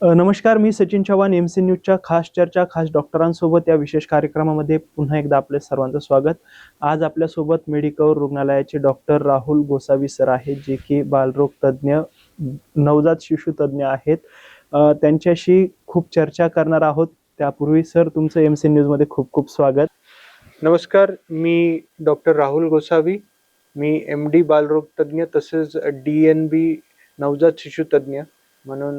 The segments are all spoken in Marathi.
नमस्कार, मी सचिन चव्हाण. एमसी न्यूजच्या खास चर्चा, खास डॉक्टरांसोबत या विशेष कार्यक्रमामध्ये पुन्हा एकदा आपले सर्वांचं स्वागत. आज आपल्यासोबत मेडिकवर रुग्णालयाचे डॉक्टर राहुल गोसावी सर आहेत, जे की बालरोग तज्ज्ञ, नवजात शिशु तज्ज्ञ आहेत. त्यांच्याशी खूप चर्चा करणार आहोत. त्यापूर्वी सर, तुमचं एमसी न्यूजमध्ये खूप खूप स्वागत. नमस्कार, मी डॉक्टर राहुल गोसावी. मी MD बालरोग तज्ज्ञ तसेच DNB नवजात शिशु तज्ज्ञ म्हणून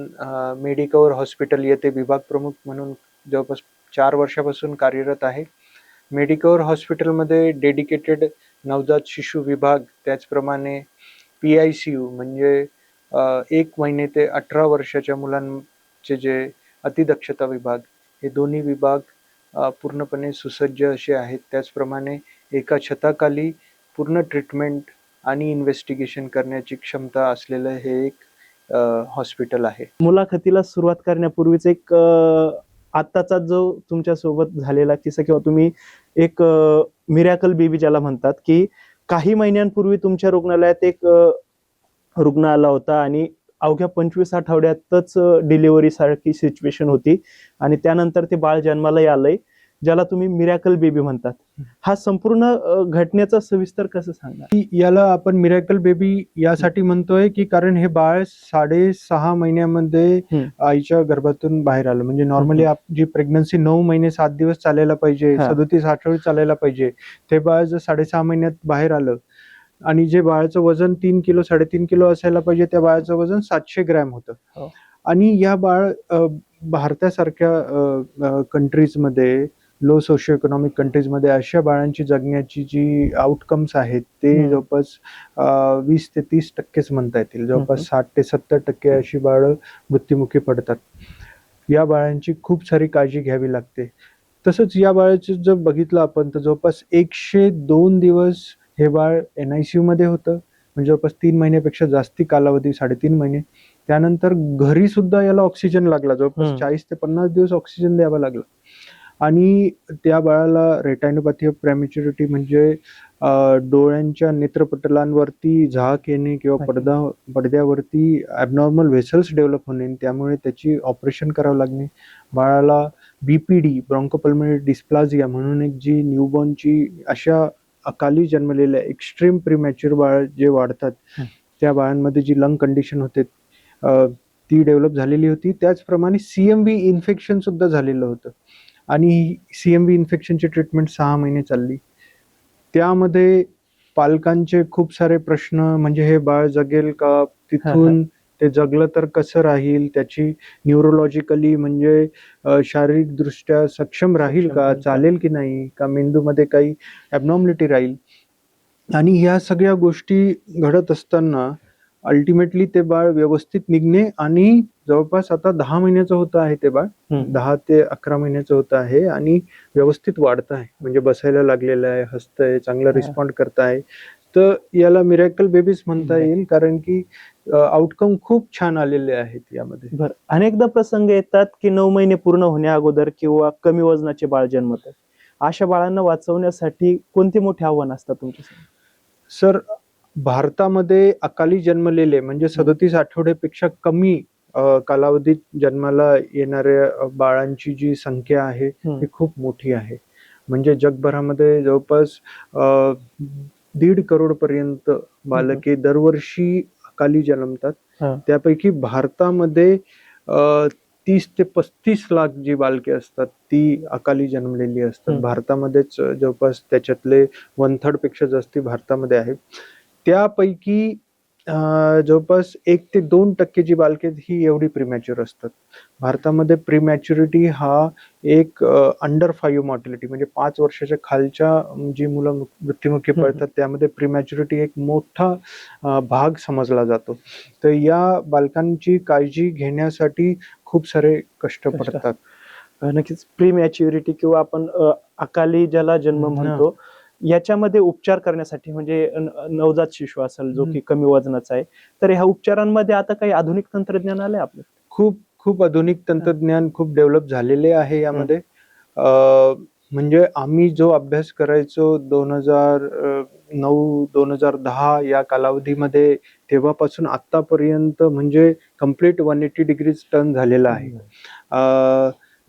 मेडिकवर हॉस्पिटल येथे विभाग प्रमुख म्हणून जवळपास 4 वर्षापासून कार्यरत आहे. मेडिकवर हॉस्पिटलमध्ये डेडिकेटेड नवजात शिशु विभाग, त्याचप्रमाणे PICU म्हणजे 1 महिने ते 18 वर्षाच्या मुलांचे जे अतिदक्षता विभाग, हे दोन्ही विभाग पूर्णपणे सुसज्ज असे आहेत. त्याचप्रमाणे एका छताखाली पूर्ण ट्रीटमेंट आणि इन्व्हेस्टिगेशन करण्याची क्षमता असलेलं हे एक हॉस्पिटल आहे. मुलाखतीला सुरुवात करण्यापूर्वीच एक आत्ताचा जो तुमच्या सोबत झालेला किस्सा, किंवा तुम्ही एक मिरॅकल बेबी ज्याला म्हणतात, की काही महिन्यांपूर्वी तुमच्या रुग्णालयात एक रुग्ण आला होता आणि अवघ्या 25 आठवड्यातच डिलिव्हरी सारखी सिच्युएशन होती आणि त्यानंतर ते बाळ जन्माला आलंय, ज्याला तुम्ही मिरॅकल बेबी म्हणतात. हा संपूर्ण घटनेचा सविस्तर कसं सांगा? याला आपण मिरॅकल बेबी यासाठी म्हणतोय की कारण हे बाळ 6.5 महिन्यामध्ये आईच्या गर्भातून बाहेर आलं. म्हणजे नॉर्मली जी प्रेग्नन्सी 9 महिने 7 दिवस चालायला पाहिजे, 37 आठवडे चालायला पाहिजे, ते बाळ जर 6.5 महिन्यात बाहेर आलं आणि जे बाळाचं वजन 3 किलो 3.5 किलो असायला पाहिजे, त्या बाळाचं वजन 700 ग्रॅम होतं. आणि या बाळ भारतासारख्या कंट्रीजमध्ये, लो सोशिओ इकॉनॉमिक कंट्रीजमध्ये अशा बाळांची जगण्याची जी आउटकम्स आहेत ते जवळपास 20 ते 30% म्हणता येतील. जवळपास 60 ते 70% अशी बाळं मृत्युमुखी पडतात. या बाळांची खूप सारी काळजी घ्यावी लागते. तसंच या बाळाचं जर बघितलं आपण तर जवळपास 102 दिवस हे बाळ NICU मध्ये होतं. म्हणजे जवळपास 3 महिन्यापेक्षा जास्ती कालावधी, 3.5 महिने. त्यानंतर घरी सुद्धा याला ऑक्सिजन लागला. जवळपास 40 ते 50 दिवस ऑक्सिजन द्यावा लागला. आणि त्या बाळाला रेटायनोपॅथी ऑफ प्रेमॅच्युरिटी म्हणजे डोळ्यांच्या नेत्रपटलांवरती झाक येणे किंवा पडद्यावरती ॲबनॉर्मल व्हेसल्स डेव्हलप होणे, त्यामुळे त्याची ऑपरेशन करावं लागणे. बाळाला BPD, ब्रॉन्कोपल्मोनरी डिस्प्लाझिया म्हणून एक जी न्यूबॉर्नची अशा अकाली जन्मलेल्या एक्स्ट्रीम प्रीमॅच्युअर बाळ जे वाढतात, त्या बाळांमध्ये जी लंग कंडिशन होते ती डेव्हलप झालेली होती. त्याचप्रमाणे CMV इन्फेक्शन सुद्धा झालेलं होतं आणि CMV इन्फेक्शनची ट्रीटमेंट 6 महिने चालली. त्यामध्ये पालकांचे खूप सारे प्रश्न, म्हणजे हे बाळ जगेल का, तिथून ते जगलं तर कसं राहील, त्याची न्यूरोलॉजिकली म्हणजे शारीरिक दृष्ट्या सक्षम राहील का, चालेल की नाही, का मेंदूमध्ये काही ॲबनॉर्मलिटी राहील. आणि ह्या सगळ्या गोष्टी घडत असताना अल्टिमेटली ते बाळ व्यवस्थित निघणे, आणि जवळपास आता 10 महिन्याचं होतं आहे ते बाळ. 10 ते 11 महिन्याचं होतं आहे आणि व्यवस्थित वाढत आहे. म्हणजे बसायला लागलेलं आहे, हसतंय, चांगला रिस्पॉन्ड करत आहे. तर याला मिरॅकल बेबीज म्हणता येईल, कारण की आउटकम खूप छान आलेले आहेत यामध्ये. अनेकदा प्रसंग येतात की 9 महिने पूर्ण होण्या अगोदर किंवा कमी वजनाचे बाळ जन्मतात. अशा बाळांना वाचवण्यासाठी कोणते मोठे आव्हान असतात तुमच्यासमोर? सर, भारतामध्ये अकाली जन्मलेले म्हणजे 37 आठवड्यापेक्षा कमी कालावधीत जन्माला येणाऱ्या बाळांची जी संख्या आहे ती खूप मोठी आहे. म्हणजे जगभरामध्ये जवळपास 1.5 करोड पर्यंत बालके दरवर्षी अकाली जन्मतात. त्यापैकी भारतामध्ये 30 ते 35 लाख जी बालके असतात ती अकाली जन्मलेली असतात. भारतामध्येच जवळपास त्याच्यातले 1/3 पेक्षा जास्ती भारतामध्ये आहे. त्यापैकी जवळपास 1 ते 2% जी बालके ही एवढी प्रीमॅच्युअर असतात. भारतामध्ये प्रीमॅच्युरिटी हा एक अंडर 5 मॉर्टॅलिटी म्हणजे 5 वर्षाच्या खालच्या जी मुलं मृत्युमुखी पडतात त्यामध्ये प्रीमॅच्युरिटी एक मोठा भाग समजला जातो. तर या बालकांची काळजी घेण्यासाठी खूप सारे कष्ट पडतात. नक्कीच. प्रीमॅच्युरिटी किंवा आपण अकाली ज्याला जन्म म्हणतो, याच्यामध्ये उपचार करण्यासाठी, म्हणजे नवजात शिशु असेल जो की कमी वजनाचा आहे, तर ह्या उपचारांमध्ये आता काही आधुनिक तंत्रज्ञान आलंय आपलं? खूप आधुनिक तंत्रज्ञान खूप डेव्हलप झालेले आहे यामध्ये. म्हणजे आम्ही जो अभ्यास करायचो 2009-2010 या कालावधीमध्ये, तेव्हापासून आतापर्यंत म्हणजे कम्प्लीट 180 डिग्रीज टर्न झालेला आहे.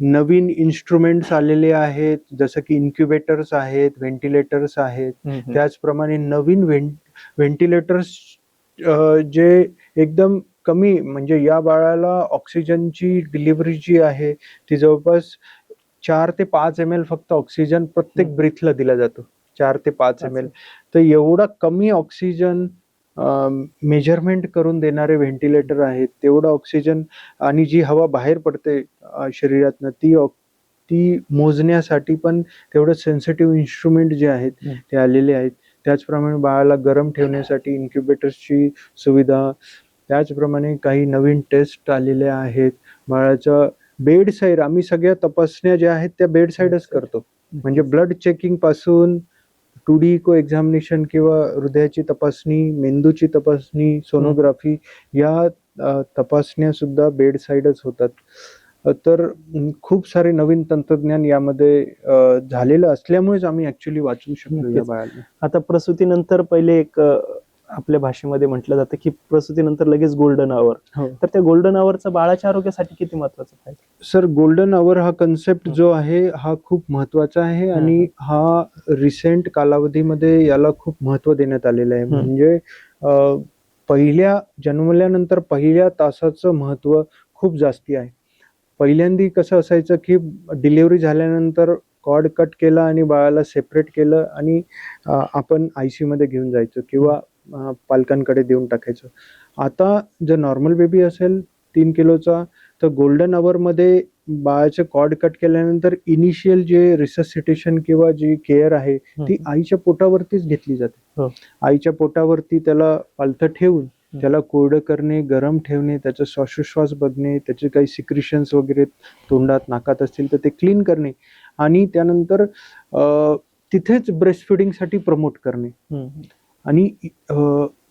नवीन इन्स्ट्रुमेंट्स आलेले आहेत, जसं की इन्क्युबेटर्स आहेत, व्हेंटिलेटर्स आहेत. त्याचप्रमाणे नवीन व्हेंटिलेटर्स जे एकदम कमी, म्हणजे या बाळाला ऑक्सिजनची डिलिव्हरी जी आहे ती जवळपास 4 ते 5 ml फक्त ऑक्सिजन प्रत्येक ब्रीथला दिला जातो. 4 ते 5 ml. तर एवढा कमी ऑक्सिजन मेजरमेंट करून देणारे व्हेंटिलेटर आहेत. तेवढा ऑक्सिजन आणि जी हवा बाहेर पडते शरीरातनं ती मोजण्यासाठी पण तेवढं सेन्सिटिव्ह इन्स्ट्रुमेंट जे आहेत ते आलेले आहेत. त्याचप्रमाणे बाळाला गरम ठेवण्यासाठी इन्क्युबेटर्सची सुविधा, त्याचप्रमाणे काही नवीन टेस्ट आलेल्या आहेत. बाळाच्या बेड साईड आम्ही सगळ्या तपासण्या ज्या आहेत त्या बेड साईडच करतो. म्हणजे ब्लड चेकिंग पासून 2D इको एक्झामिनेशन किंवा हृदयाची तपासणी, मेंदूची तपासणी, सोनोग्राफी या तपासण्या सुद्धा बेड साईडच होतात. तर खूप सारे नवीन तंत्रज्ञान यामध्ये झालेलं असल्यामुळेच आम्ही ऍक्च्युली वाचवू शकलो या बाळाला. आता प्रसूतीनंतर पहिले एक आपल्या भाषेमध्ये म्हटलं जातं की प्रसूतीनंतर लगेच गोल्डन आवर. तर त्या गोल्डन आवरचा बाळाच्या आरोग्यासाठी किती महत्वाचा आहे? सर, गोल्डन आवर हा कन्सेप्ट जो आहे हा खूप महत्वाचा आहे आणि हा रिसेंट कालावधीमध्ये याला खूप महत्व देण्यात आलेलं आहे. म्हणजे पहिल्या जन्मल्यानंतर पहिल्या तासाचं महत्व खूप जास्ती आहे. पहिल्यांदी कसं असायचं की डिलिव्हरी झाल्यानंतर कॉर्ड कट केला आणि बाळाला सेपरेट केलं आणि आपण ICU मध्ये घेऊन जायचो किंवा पालकांकडे देऊन टाकायचो. आता जर नॉर्मल बेबी असेल 3 किलोचा, तर गोल्डन आवर मध्ये बाळाचे कॉर्ड कट केल्यानंतर इनिशियल जे रिससिटेशन किंवा जी केअर आहे ती आईच्या पोटावरतीच घेतली जाते. आईच्या पोटावरती त्याला पालथं ठेवून त्याला कोरडं करणे, गरम ठेवणे, त्याचा श्वासोच्छ्वास बघणे, त्याचे काही सिक्रिशन्स वगैरे तोंडात नाकात असतील तर ते क्लीन करणे आणि त्यानंतर तिथेच ब्रेस्ट फिडिंगसाठी प्रमोट करणे आणि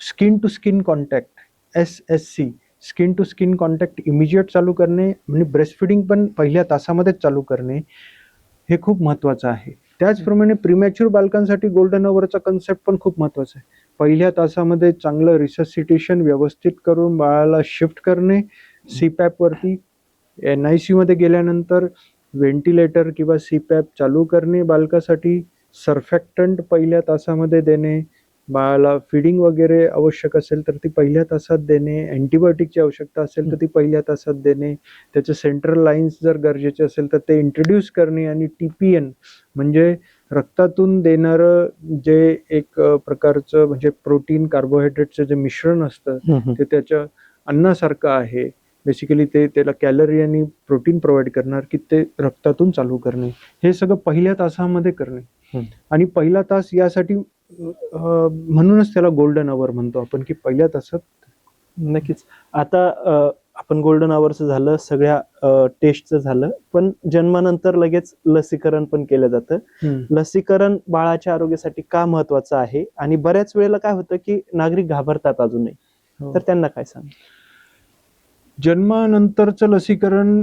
skin to skin contact SSC skin to skin contact immediate चालू करणे, म्हणजे ब्रेस्ट फिडिंग पण पहिल्या तासामध्येच चालू करणे हे खूप महत्वाचं आहे. त्याचप्रमाणे प्रीमॅच्युअर बालकांसाठी गोल्डन आवरचा कन्सेप्ट पण खूप महत्वाचा आहे. पहिल्या तासामध्ये चांगलं रिससिटेशन व्यवस्थित करून बाळाला शिफ्ट करणे, CPAP वरती NICU मध्ये गेल्यानंतर व्हेंटिलेटर किंवा CPAP चालू करणे बालकासाठी, सर्फॅक्टंट पहिल्या तासामध्ये देणे, बाळाला फिडिंग वगैरे आवश्यक असेल तर ती पहिल्या तासात देणे, अँटीबायोटिकची आवश्यकता असेल तर ती पहिल्या तासात देणे, त्याचे सेंट्रल लाईन्स जर गरजेचे असेल तर ते इंट्रोड्यूस करणे आणि TPN म्हणजे रक्तातून देणारं जे एक प्रकारचं म्हणजे प्रोटीन कार्बोहायड्रेटचं जे मिश्रण असतं ते त्याच्या अन्नासारखं आहे. बेसिकली ते त्याला कॅलरी आणि प्रोटीन प्रोव्हाइड करणार की ते रक्तातून चालू करणे, हे सगळं पहिल्या तासामध्ये करणे. आणि पहिला तास यासाठी म्हणूनच त्याला गोल्डन आवर म्हणतो आपण की पहिल्या तासात. नक्कीच. आता आपण गोल्डन आवरचं झालं, सगळ्या टेस्टचं झालं, पण जन्मानंतर लगेच लसीकरण पण केलं जातं. लसीकरण बाळाच्या आरोग्यासाठी का महत्वाचं आहे आणि बऱ्याच वेळेला काय होतं की नागरिक घाबरतात अजूनही, तर त्यांना काय सांग? जन्मानंतरचं लसीकरण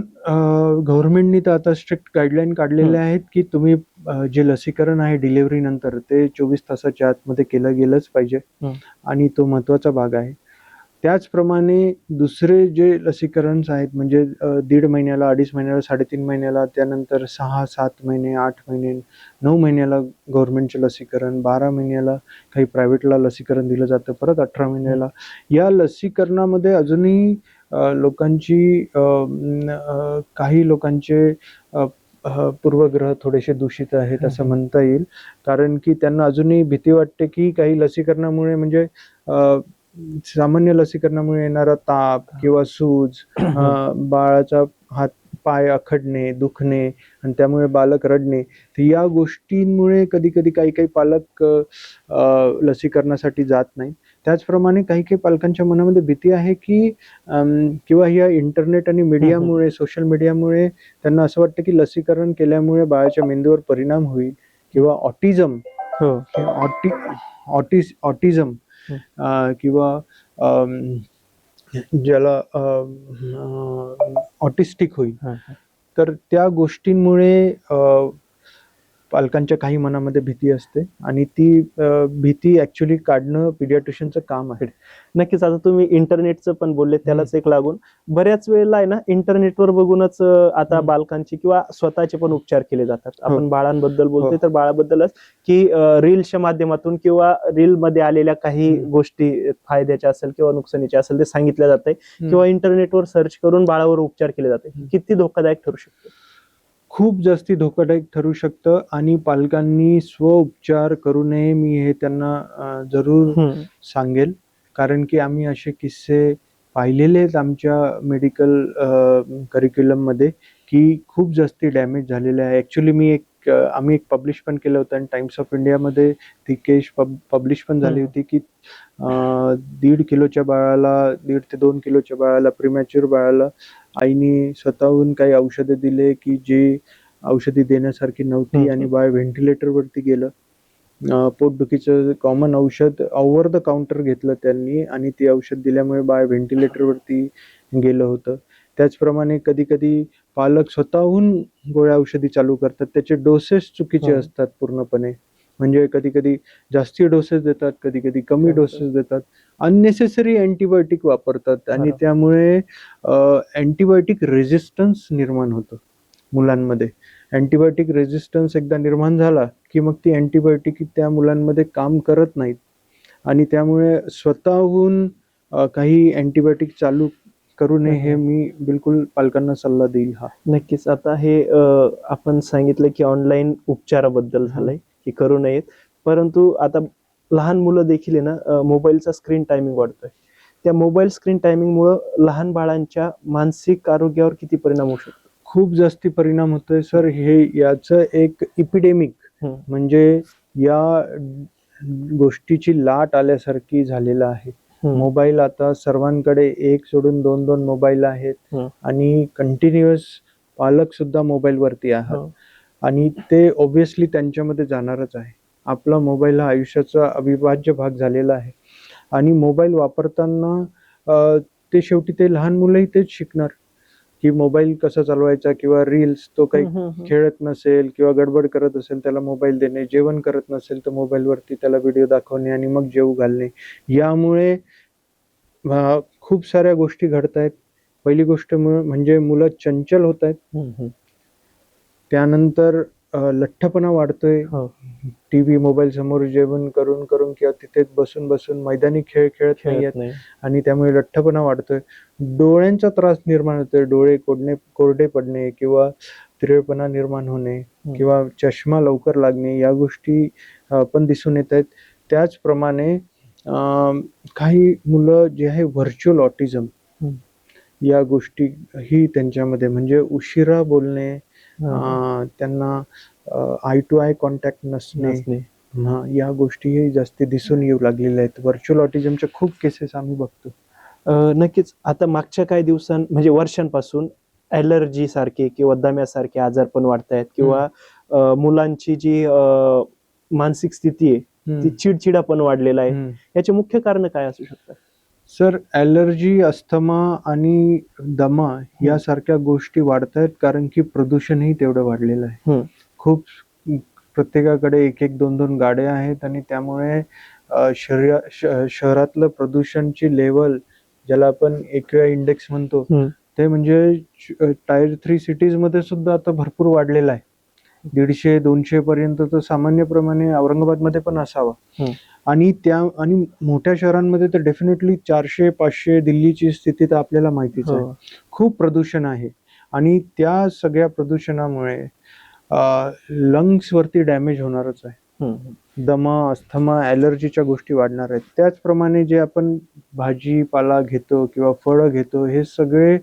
गव्हर्नमेंटनी तर आता स्ट्रिक्ट गाईडलाईन काढलेले आहेत की तुम्ही जे लसीकरण आहे डिलिव्हरी नंतर ते 24 तासाच्या आतमध्ये केलं गेलंच पाहिजे आणि तो महत्वाचा भाग आहे. त्याचप्रमाणे दुसरे जे लसीकरण आहेत म्हणजे 1.5 महिन्याला, 2.5 महिन्याला, 3.5 महिन्याला, त्यानंतर 6-7 महिने, 8 महिने, 9 महिन्याला गव्हर्नमेंटचे लसीकरण, 12 महिन्याला काही प्रायव्हेटला लसीकरण दिलं जातं, परत 18 महिन्याला. या लसीकरणामध्ये अजूनही लोकांची काही लोकांचे पूर्वग्रह थोडेसे दूषित आहेत असं म्हणता येईल. कारण की त्यांना अजूनही भीती वाटते की काही लसीकरणामुळे म्हणजे सामान्य लसीकरणामुळे येणारा ताप किंवा सूज, बाळाचा हात पाय आखडणे, दुखणे आणि त्यामुळे बालक रडणे, तर या गोष्टींमुळे कधी कधी काही पालक लसीकरणासाठी जात नाही. त्याचप्रमाणे काही पालकांच्या मनामध्ये भीती आहे की किंवा या इंटरनेट आणि मीडियामुळे, सोशल मीडियामुळे त्यांना असं वाटतं की लसीकरण केल्यामुळे बाळाच्या मेंदूवर परिणाम होईल किंवा ऑटिझम किंवा ज्याला ऑटिस्टिक होईल. तर त्या गोष्टींमुळे पालकांच्या काही मनामध्ये भीती असते आणि ती भीती ऍक्च्युली काढणं पिडियाट्रिशियनचं काम आहे. नक्कीच. आता तुम्ही इंटरनेटचं पण बोलले, त्यालाच एक लागून बऱ्याच वेळेला आहे ना, इंटरनेटवर बघूनच आता बालकांची किंवा स्वतःचे पण उपचार केले जातात. आपण बाळांबद्दल बोलतोय तर बाळाबद्दलच, की रील्सच्या माध्यमातून किंवा रील मध्ये आलेल्या काही गोष्टी फायद्याच्या असेल किंवा नुकसानीच्या असेल ते सांगितल्या जाते किंवा इंटरनेटवर सर्च करून बाळावर उपचार केले जाते. किती धोकादायक ठरू शकतो? खूप जास्ती धोकादायक ठरू शकतं आणि पालकांनी स्वउपचार करू नये, मी हे त्यांना जरूर सांगेल. कारण की आम्ही असे किस्से पाहिलेले आहेत आमच्या मेडिकल करिक्युलम मध्ये, की खूप जास्ती डॅमेज झालेले आहे. ऍक्च्युली आम्ही एक पब्लिश पण केलं होतं आणि टाइम्स ऑफ इंडियामध्ये ती केस पब्लिश पण झाली होती, की 1.5 किलोच्या बाळाला, 1.5 ते 2 किलोच्या बाळाला, प्रीमॅच्युअर बाळाला आईने स्वतःहून काही औषधे दिले की जे औषधी देण्यासारखी नव्हती आणि बाळ व्हेंटिलेटरवरती गेलं. पोटदुखीचं कॉमन औषध ओव्हर द काउंटर घेतलं त्यांनी आणि ते औषध दिल्यामुळे बाळ व्हेंटिलेटरवरती गेलं होतं. त्याचप्रमाणे कधी कधी पालक स्वतःहून गोळ्या औषधी चालू करतात, त्याचे डोसेस चुकीचे असतात पूर्णपणे. म्हणजे कधी कधी जास्ती डोसेस देतात, कधी कधी कमी डोसेस देतात, अननेसेसरी अँटीबायोटिक वापरतात आणि त्यामुळे अँटीबायोटिक रेझिस्टन्स निर्माण होतं मुलांमध्ये. अँटीबायोटिक रेझिस्टन्स एकदा निर्माण झाला की मग ती अँटीबायोटिक त्या मुलांमध्ये काम करत नाहीत आणि त्यामुळे स्वतःहून काही अँटीबायोटिक चालू करू नये, हे मी बिलकुल पालकांना सल्ला देईल. हा, नक्कीच. आता हे आपण सांगितलं की ऑनलाईन उपचाराबद्दल झालंय की करू नयेत, परंतु आता लहान मुलं देखील आहे ना, मोबाईलचा स्क्रीन टायमिंग वाढतोय. त्या मोबाईल स्क्रीन टायमिंग मुळे लहान बाळांच्या मानसिक आरोग्यावर किती परिणाम होऊ शकतो? खूप जास्ती परिणाम होतोय सर. हे याचं एक इपिडेमिक म्हणजे या गोष्टीची लाट आल्यासारखी झालेलं आहे. मोबाईल आता सर्वांकडे, एक सोडून 2-2 मोबाईल आहेत आणि कंटिन्युअस पालक सुद्धा मोबाईल वरती आहेत आणि ते ऑब्विसली त्यांच्यामध्ये जाणारच आहे. आपला मोबाईल हा आयुष्याचा अविभाज्य भाग झालेला आहे आणि मोबाईल वापरताना ते शेवटी ते लहान मुलंही तेच शिकणार की मोबाईल कसा चालवायचा किंवा रील्स. तो काही खेळत नसेल किंवा गडबड करत असेल त्याला मोबाईल देणे, जेवण करत नसेल तर मोबाईल वरती त्याला व्हिडिओ दाखवणे आणि मग जेवू घालणे. यामुळे खूप साऱ्या गोष्टी घडतायत. पहिली गोष्ट म्हणजे मुलं चंचल होत आहेत. त्यानंतर लठ्ठपणा वाढतोय. टीव्ही, मोबाईल समोर जेवण करून करून किंवा तिथेच बसून बसून मैदानी खेळ खेळत नाहीयेत आणि त्यामुळे लठ्ठपणा वाढतोय. डोळ्यांचा त्रास निर्माण होतोय, डोळे कोरडे पडणे किंवा तिरळपणा निर्माण होणे किंवा चष्मा लवकर लागणे, या गोष्टी पण दिसून येत आहेत. त्याचप्रमाणे काही मुलं जे आहे व्हर्च्युअल ऑटिझम, या गोष्टी ही त्यांच्यामध्ये, म्हणजे उशिरा बोलणे, त्यांना आय टू आय कॉन्टॅक्ट नसणे, या गोष्टीही जास्त दिसून येऊ लागलेल्या आहेत. व्हर्च्युअल ऑटिझमच्या खूप केसेस आम्ही बघतो. नक्कीच. आता मागच्या काही म्हणजे वर्षांपासून ॲलर्जी सारखे किंवा दम्यासारखे आजार पण वाढतायत किंवा मुलांची जी मानसिक स्थिती आहे ती चिडचिडा पण वाढलेला आहे. याचे मुख्य कारण काय असू शकतात? सर, ॲलर्जी, अस्थमा आणि दमा यासारख्या गोष्टी वाढतायत कारण की प्रदूषणही तेवढं वाढलेलं आहे. खूप प्रत्येकाकडे 1-1, 2-2 गाड्या आहेत आणि त्यामुळे शहरातलं प्रदूषणची लेवल, ज्याला आपण एक्यूआय इंडेक्स म्हणतो, ते म्हणजे टायर 3 सिटीज मध्ये सुद्धा आता भरपूर वाढलेलं आहे. 150-200 पर्यंत तर सामान्यप्रमाणे औरंगाबादमध्ये पण असावा आणि मोठ्या शहरांमध्ये तर डेफिनेटली 400-500, दिल्लीची स्थिती तर आपल्याला माहितीच आहे. खूप प्रदूषण आहे आणि त्या सगळ्या प्रदूषणामुळे लंग्स वरती डॅमेज होणारच आहे. दमा, अस्थमा, ॲलर्जीच्या गोष्टी वाढणार आहेत. त्याचप्रमाणे जे आपण भाजीपाला घेतो किंवा फळं घेतो, हे सगळे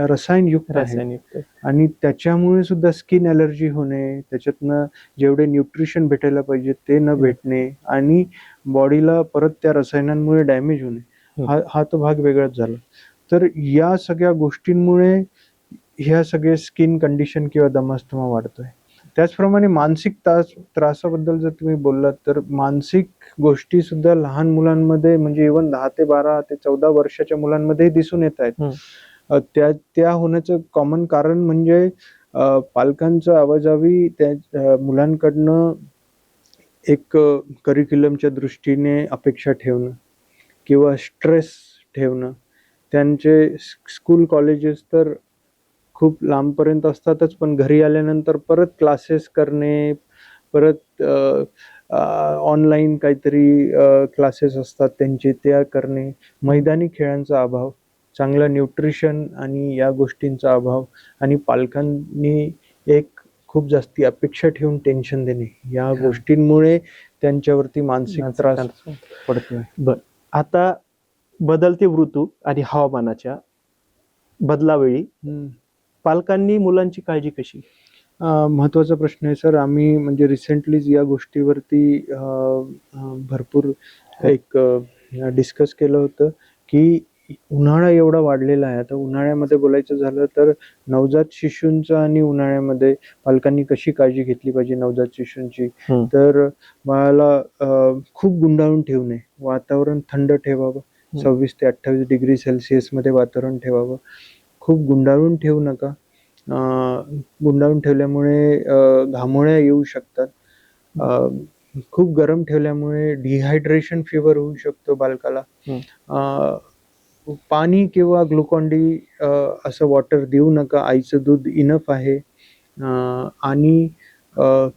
रसायनयुक्त आहेत आणि त्याच्यामुळे सुद्धा स्किन ॲलर्जी होणे, त्याच्यातनं जेवढे न्यूट्रिशन भेटायला पाहिजे ते न भेटणे आणि बॉडीला परत त्या रसायनांमुळे डॅमेज होणे, हा तो भाग वेगळाच झाला. तर या सगळ्या गोष्टींमुळे ह्या सगळे स्किन कंडिशन किंवा दमास्थमा वाढतोय. त्याचप्रमाणे मानसिक त्रासाबद्दल जर तुम्ही बोललात तर मानसिक गोष्टी सुद्धा लहान मुलांमध्ये, म्हणजे इव्हन 10 ते 12 ते 14 वर्षाच्या मुलांमध्ये दिसून येत आहेत. त्या होण्याचं कॉमन कारण म्हणजे पालकांचं आवाजावी त्या मुलांकडनं एक करिक्युलमच्या दृष्टीने अपेक्षा ठेवणं किंवा स्ट्रेस ठेवणं. त्यांचे स्कूल कॉलेजेस तर खूप लांबपर्यंत असतातच, पण घरी आल्यानंतर परत क्लासेस करणे, परत ऑनलाईन काहीतरी क्लासेस असतात त्यांचे त्या करणे, मैदानी खेळांचा अभाव, चांगलं न्यूट्रिशन आणि या गोष्टींचा अभाव आणि पालकांनी एक खूप जास्ती अपेक्षा ठेवून टेन्शन देणे, या गोष्टींमुळे त्यांच्यावरती मानसिक त्रास पडतोय. बर, आता बदलते ऋतू आणि हवामानाच्या बदलावेळी पालकांनी मुलांची काळजी कशी? महत्त्वाचा प्रश्न आहे सर. आम्ही म्हणजे रिसेंटलीच या गोष्टीवरती भरपूर एक डिस्कस केलं होतं की उन्हाळा एवढा वाढलेला आहे. आता उन्हाळ्यामध्ये बोलायचं झालं तर नवजात शिशूंचा आणि उन्हाळ्यामध्ये पालकांनी कशी काळजी घेतली पाहिजे नवजात शिशूंची. तर बाळाला खूप गुंडाळून ठेवू नये. वातावरण थंड ठेवावं. 26 ते 28 डिग्री सेल्सिअसमध्ये वातावरण ठेवावं. खूप गुंडाळून ठेवू नका. गुंडाळून ठेवल्यामुळे घामोळ्या येऊ शकतात. खूप गरम ठेवल्यामुळे डिहायड्रेशन फीवर होऊ शकतो बालकाला. पाणी किंवा ग्लुकॉन-डी असं वॉटर देऊ नका. आईचं दूध इनफ आहे. आणि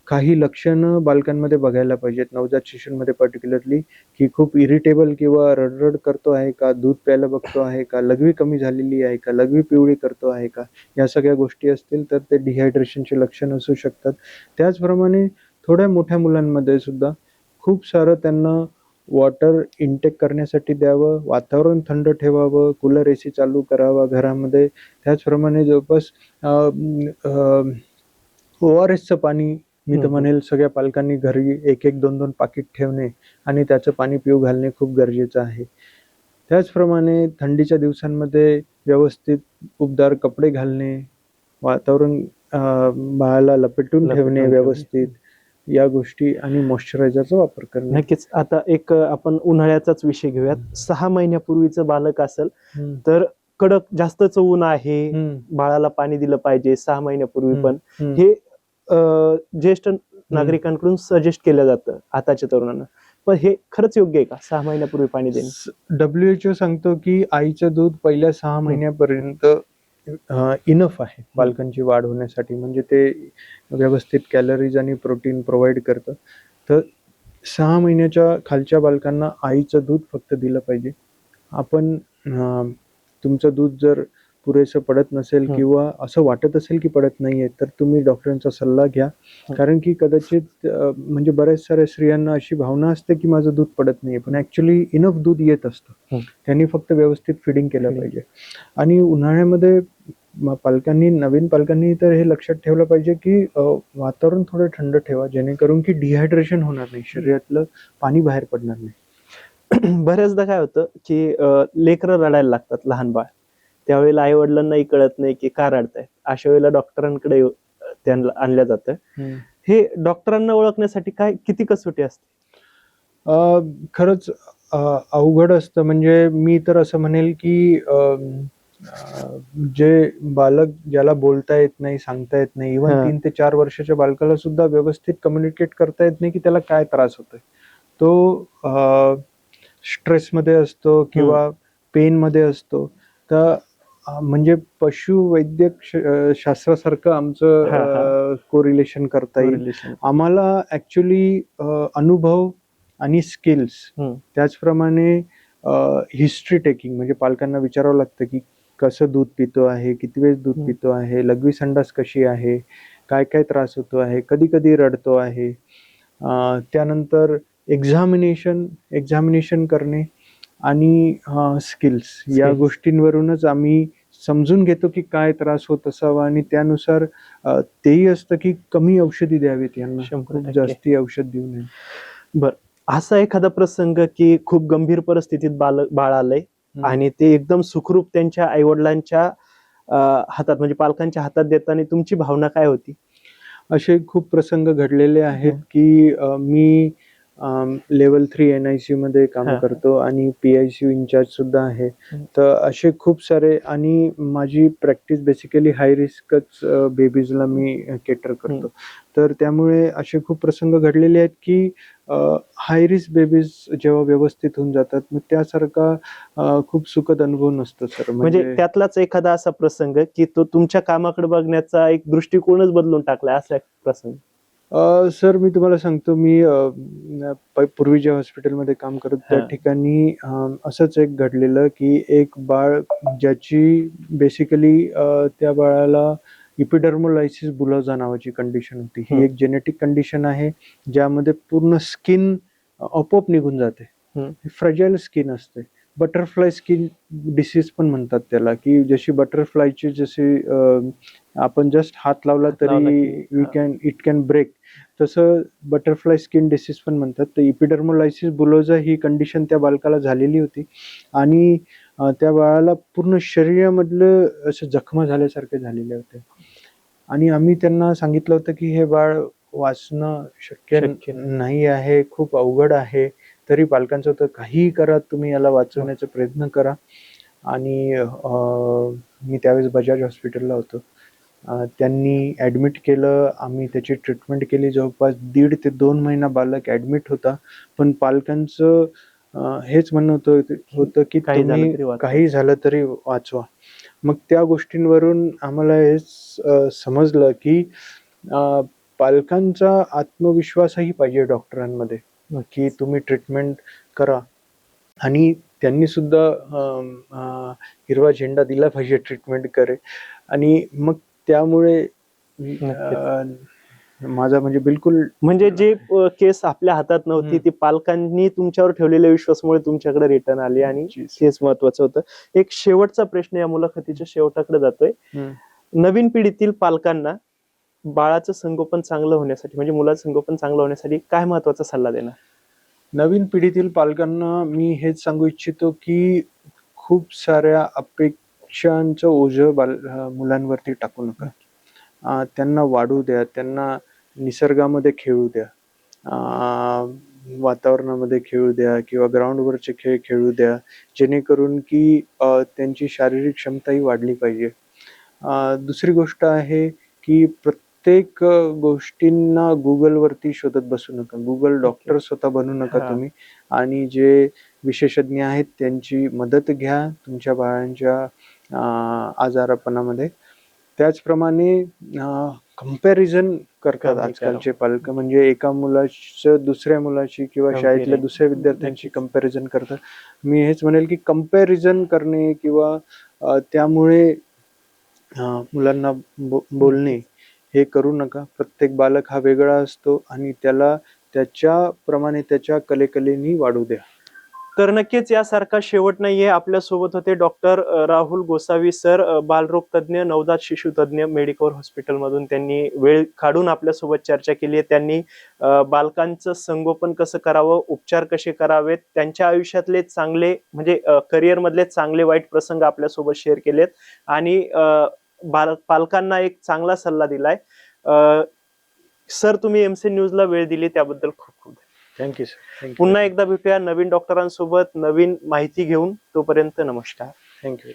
काही लक्षणं बालकांमध्ये बघायला पाहिजेत, नवजात शिशूंमध्ये पर्टिक्युलरली, की खूप इरिटेबल किंवा रडरड करतो आहे का, दूध प्यायला बघतो आहे का, लघवी कमी झालेली आहे का, लघवी पिवळी करतो आहे का, या सगळ्या गोष्टी असतील तर ते डिहायड्रेशनचे लक्षण असू शकतात. त्याचप्रमाणे थोड्या मोठ्या मुलांमध्ये सुद्धा खूप सारं त्यांना वॉटर इनटेक करण्यासाठी द्यावं, वातावरण थंड ठेवावं, कूलर AC चालू करावा घरामध्ये. त्याचप्रमाणे जवळपास ORSचं पाणी मी तर म्हणेल सगळ्या पालकांनी घरी 1-1, 2-2 पाकीट ठेवणे आणि त्याचं पाणी पिऊ घालणे खूप गरजेचं आहे. त्याचप्रमाणे थंडीच्या दिवसांमध्ये व्यवस्थित उबदार कपडे घालणे, वातावरण बाळाला लपेटून ठेवणे व्यवस्थित, या गोष्टी आणि मॉइश्चरायझरचा वापर करणे. नक्कीच. आता एक आपण उन्हाळ्याचाच विषय घेऊयात. 6 महिन्यापूर्वीचं बालक असेल तर कडक जास्तच ऊन आहे, बाळाला पाणी दिलं पाहिजे 6 महिन्यापूर्वी, पण हे ज्येष्ठ नागरिकांकडून सजेस्ट केलं जातं आताच्या तरुणांना. पण हे खरंच योग्य आहे का 6 महिन्यापूर्वी पाणी देणे? WHO सांगतो की आईचं दूध पहिल्या 6 महिन्यापर्यंत इनफ आहे बालकांची वाढ होण्यासाठी. म्हणजे ते व्यवस्थित कॅलरीज आणि प्रोटीन प्रोव्हाइड करतं. तर 6 महिन्याच्या खालच्या बालकांना आईचं दूध फक्त दिलं पाहिजे. आपण तुमचं दूध जर पुरेसं पडत नसेल किंवा असं वाटत असेल की पडत नाहीये, तर तुम्ही डॉक्टरांचा सल्ला घ्या. कारण की कदाचित म्हणजे बऱ्याच साऱ्या स्त्रियांना अशी भावना असते की माझं दूध पडत नाहीये, पण ऍक्च्युली इनफ दूध येत असतं. त्यांनी फक्त व्यवस्थित फिडिंग केलं पाहिजे. आणि उन्हाळ्यामध्ये नवीन पालकांनी तर हे लक्षात ठेवलं पाहिजे की वातावरण थोडं थंड ठेवा, जेणेकरून की डिहायड्रेशन होणार नाही, शरीरातलं पाणी बाहेर पडणार नाही. बऱ्याचदा काय होतं की लेकरं रडायला लागतात, लहान बाळ, त्यावेळेला आई वडिलांनाही कळत नाही की का रडतायत. अशा वेळेला डॉक्टरांकडे त्यांना आणलं जातं. हे डॉक्टरांना ओळखण्यासाठी किती कसोटी असते? खरंच अवघड असतं. म्हणजे मी तर असं म्हणेल की जे बालक ज्याला बोलता येत नाही, सांगता येत नाही, इव्हन 3 ते 4 वर्षाच्या बालकाला सुद्धा व्यवस्थित कम्युनिकेट करता येत नाही की त्याला काय त्रास होतोय. तो स्ट्रेसमध्ये असतो किंवा पेनमध्ये असतो. तर म्हणजे पशुवैद्यक शास्त्रासारखं आमचं कोरिलेशन करता येईल. आम्हाला ऍक्च्युली अनुभव आणि स्किल्स, त्याचप्रमाणे हिस्ट्री टेकिंग, म्हणजे पालकांना विचारावं लागतं की कसं दूध पितो आहे, किती वेळेस दूध पितो आहे, लघवी संडास कशी आहे, काय काय त्रास होतो आहे, कधी कधी रडतो आहे. त्यानंतर एक्झामिनेशन करणे आणि स्किल्स, या गोष्टींवरूनच आम्ही समजून घेतो की काय त्रास होत असावा आणि त्यानुसार तेही असतं की कमी औषधी द्यावीत यांना, खूप जास्ती औषध देऊ नये. बर, असा एखादा प्रसंग की खूप गंभीर परिस्थितीत बाळ आलंय आणि ते एकदम सुखरूप त्यांच्या आईवडिलांच्या हातात, म्हणजे पालकांच्या हातात देताना तुमची भावना काय होती? असे खूप प्रसंग घडलेले आहेत की मी लेवल 3 NICU मध्ये काम हा. करतो आणि PICU इन्चार्ज सुद्धा आहे. हम्म. तर असे खूप सारे, आणि माझी प्रॅक्टिस बेसिकली हाय रिस्कच बेबीजला मी केटर करतो. तर त्यामुळे असे खूप प्रसंग घडलेले आहेत की हाय रिस्क बेबीज जेव्हा व्यवस्थित होऊन जातात, मग त्यासारखा खूप सुखद अनुभव नसतो सर. म्हणजे त्यातलाच एखादा असा प्रसंग की तो तुमच्या कामाकडे बघण्याचा एक दृष्टिकोनच बदलून टाकलाय, असा एक प्रसंग. सर मी तुम्हाला सांगतो, मी पूर्वी ज्या हॉस्पिटलमध्ये काम करत त्या हा. ठिकाणी असंच एक घडलेलं की एक बाळ ज्याची बेसिकली त्या बाळाला इपिडर्मोलायसिस बुलोजा नावाची कंडिशन होती. ही एक जेनेटिक कंडिशन आहे ज्यामध्ये पूर्ण स्किन आपोआप निघून जाते. फ्रजाइल स्किन असते. बटरफ्लाय स्किन डिसीज पण म्हणतात त्याला, की जशी बटरफ्लायची जशी आपण जस्ट हात लावला तरी इट कॅन ब्रेक, तसं बटरफ्लाय स्किन डिसीज पण म्हणतात. तर इपिडर्मोलायसिस बुलोजा ही कंडिशन त्या बालकाला झालेली होती आणि त्या बाळाला पूर्ण शरीरामधलं असं जखमा झाल्यासारखे झालेले होते आणि आम्ही त्यांना सांगितलं होतं की हे बाळ वाचणं शक्य नाही आहे, खूप अवघड आहे. तरी पालकांचं होतं, काहीही करा तुम्ही याला वाचवण्याचा प्रयत्न करा. आणि मी त्यावेळेस बजाज हॉस्पिटलला होतो. त्यांनी ॲडमिट केलं, आम्ही त्याची ट्रीटमेंट केली. जवळपास 1.5 ते 2 महिना बालक ॲडमिट होता. पण पालकांचं हेच म्हणणं होतं की तुम्ही काही झालं तरी वाचवा. मग त्या गोष्टींवरून आम्हाला हेच समजलं की पालकांचा आत्मविश्वासही पाहिजे डॉक्टरांमध्ये, की तुम्ही ट्रीटमेंट करा. आणि त्यांनी सुद्धा हिरवा झेंडा दिला पाहिजे ट्रीटमेंट करे. आणि मग त्यामुळे माझा म्हणजे बिलकुल म्हणजे जे केस आपल्या हातात नव्हती ती पालकांनी तुमच्यावर ठेवलेल्या विश्वासामुळे तुमच्याकडे रिटर्न आली आणि तेच महत्वाचं होतं. एक शेवटचा प्रश्न या मुलाखतीच्या शेवटाकडे जातोय. नवीन पिढीतील पालकांना बाळाचं संगोपन चांगलं होण्यासाठी, म्हणजे मुलाचं संगोपन चांगलं होण्यासाठी काय महत्वाचा सल्ला देणार? नवीन पिढीतील पालकांना मी हेच सांगू इच्छितो की खूप साऱ्या अपेक्षांचं ओझं मुलांवरती टाकू नका. त्यांना वाढू द्या, त्यांना निसर्गामध्ये खेळू द्या, वातावरणामध्ये खेळू द्या किंवा ग्राउंडवरचे खेळ खेळू द्या, जेणेकरून की त्यांची शारीरिक क्षमताही वाढली पाहिजे. दुसरी गोष्ट आहे की प्रत्येक गोष्टींना गुगलवरती शोधत बसू नका. गुगल डॉक्टर स्वतः बनू नका तुम्ही. आणि जे विशेषज्ञ आहेत त्यांची मदत घ्या तुमच्या बाळांच्या आजारपणामध्ये. त्याचप्रमाणे कंपॅरिझन करतात आजकालचे पालक, म्हणजे एका मुलाचं दुसऱ्या मुलाशी किंवा शाळेतल्या दुसऱ्या विद्यार्थ्यांशी कंपॅरिझन करतात. मी हेच म्हणेल की कंपॅरिझन करणे किंवा त्यामुळे मुलांना बोलणे हे करू नका. प्रत्येक बालक हा वेगळा असतो आणि त्याला त्याच्याप्रमाणे त्याच्या कलेनी वाढू द्या. तर नक्कीच यासारखा शेवट नाहीये. आपल्या सोबत होते डॉक्टर राहुल गोसावी सर, बालरोग तज्ञ, नवजात शिशु तज्ञ, मेडिकवर हॉस्पिटल मधून त्यांनी वेळ काढून आपल्यासोबत चर्चा केली आहे. त्यांनी बालकांचं संगोपन कसं करावं, उपचार कसे करावेत, त्यांच्या आयुष्यातले चांगले म्हणजे करिअर मधले चांगले वाईट प्रसंग आपल्यासोबत शेअर केलेत आणि पालकांना एक चांगला सल्ला दिलाय. सर, तुम्ही MC न्यूजला वेळ दिली त्याबद्दल खूप खूप थँक्यू सर. पुन्हा एकदा भेटूया नवीन डॉक्टरांसोबत नवीन माहिती घेऊन. तोपर्यंत नमस्कार. थँक्यू.